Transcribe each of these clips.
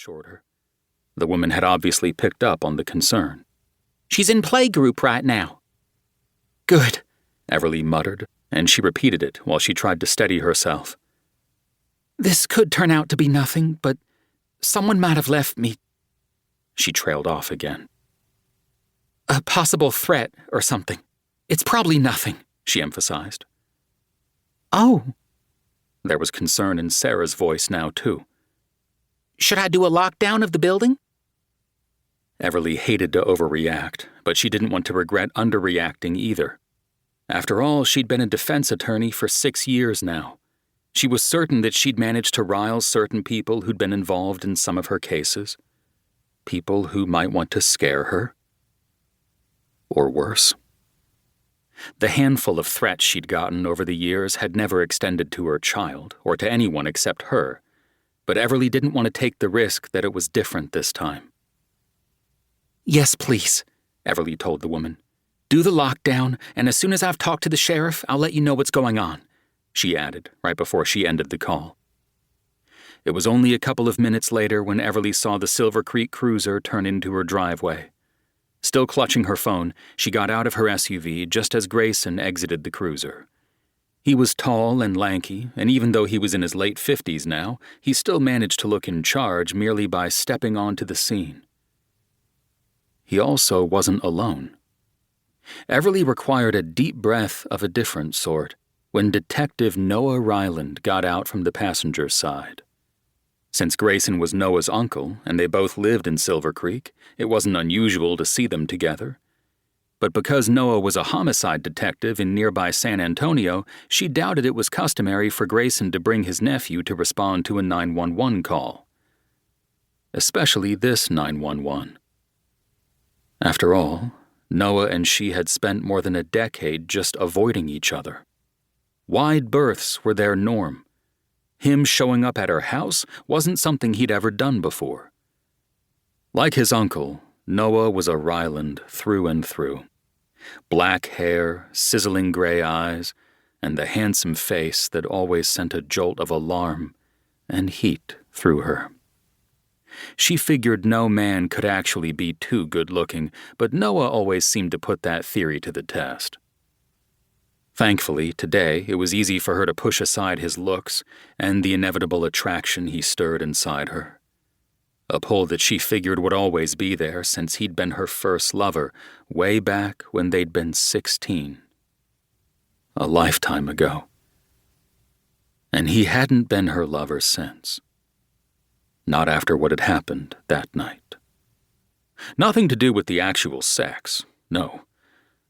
assured her. The woman had obviously picked up on the concern. "She's in playgroup right now." "Good," Everly muttered, and she repeated it while she tried to steady herself. "This could turn out to be nothing, but someone might have left me." She trailed off again. "A possible threat or something. It's probably nothing," she emphasized. "Oh." There was concern in Sarah's voice now, too. "Should I do a lockdown of the building?" Everly hated to overreact, but she didn't want to regret underreacting either. After all, she'd been a defense attorney for 6 years now. She was certain that she'd managed to rile certain people who'd been involved in some of her cases. People who might want to scare her. Or worse. The handful of threats she'd gotten over the years had never extended to her child or to anyone except her, but Everly didn't want to take the risk that it was different this time. "Yes, please," Everly told the woman. "Do the lockdown, and as soon as I've talked to the sheriff, I'll let you know what's going on," she added right before she ended the call. It was only a couple of minutes later when Everly saw the Silver Creek cruiser turn into her driveway. Still clutching her phone, she got out of her SUV just as Grayson exited the cruiser. He was tall and lanky, and even though he was in his late 50s now, he still managed to look in charge merely by stepping onto the scene. He also wasn't alone. Everly required a deep breath of a different sort when Detective Noah Ryland got out from the passenger's side. Since Grayson was Noah's uncle and they both lived in Silver Creek, it wasn't unusual to see them together. But because Noah was a homicide detective in nearby San Antonio, she doubted it was customary for Grayson to bring his nephew to respond to a 911 call. Especially this 911. After all, Noah and she had spent more than a decade just avoiding each other. Wide berths were their norm. Him showing up at her house wasn't something he'd ever done before. Like his uncle, Noah was a Ryland through and through. Black hair, sizzling gray eyes, and the handsome face that always sent a jolt of alarm and heat through her. She figured no man could actually be too good-looking, but Noah always seemed to put that theory to the test. Thankfully, today, it was easy for her to push aside his looks and the inevitable attraction he stirred inside her. A pull that she figured would always be there since he'd been her first lover, way back when they'd been 16. A lifetime ago. And he hadn't been her lover since. Not after what had happened that night. Nothing to do with the actual sex, no.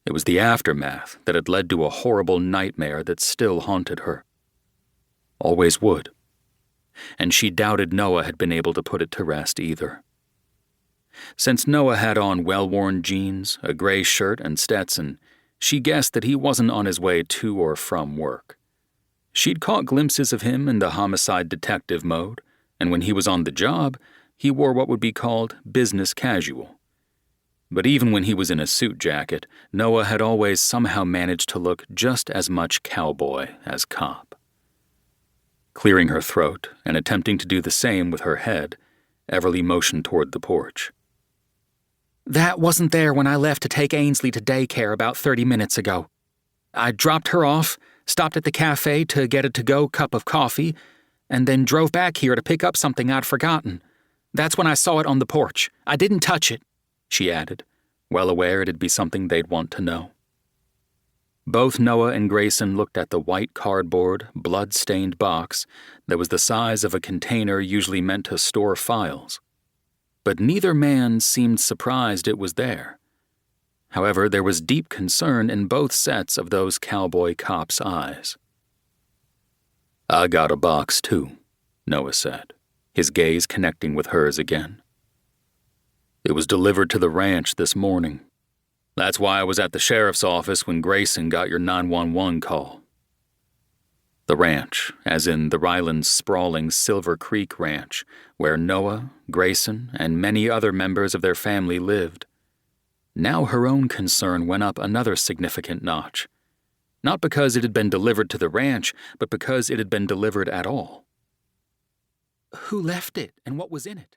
It was the aftermath that had led to a horrible nightmare that still haunted her. Always would. And she doubted Noah had been able to put it to rest either. Since Noah had on well-worn jeans, a gray shirt, and Stetson, she guessed that he wasn't on his way to or from work. She'd caught glimpses of him in the homicide detective mode, and when he was on the job, he wore what would be called business casual. But even when he was in a suit jacket, Noah had always somehow managed to look just as much cowboy as cop. Clearing her throat and attempting to do the same with her head, Everly motioned toward the porch. "That wasn't there when I left to take Ainsley to daycare about 30 minutes ago. I dropped her off, stopped at the cafe to get a to-go cup of coffee, and then drove back here to pick up something I'd forgotten. That's when I saw it on the porch. I didn't touch it," she added, well aware it'd be something they'd want to know. Both Noah and Grayson looked at the white cardboard, blood-stained box that was the size of a container usually meant to store files. But neither man seemed surprised it was there. However, there was deep concern in both sets of those cowboy cops' eyes. "I got a box, too," Noah said, his gaze connecting with hers again. "It was delivered to the ranch this morning. That's why I was at the sheriff's office when Grayson got your 911 call." The ranch, as in the Rylands' sprawling Silver Creek Ranch, where Noah, Grayson, and many other members of their family lived. Now her own concern went up another significant notch. Not because it had been delivered to the ranch, but because it had been delivered at all. "Who left it, and what was in it?"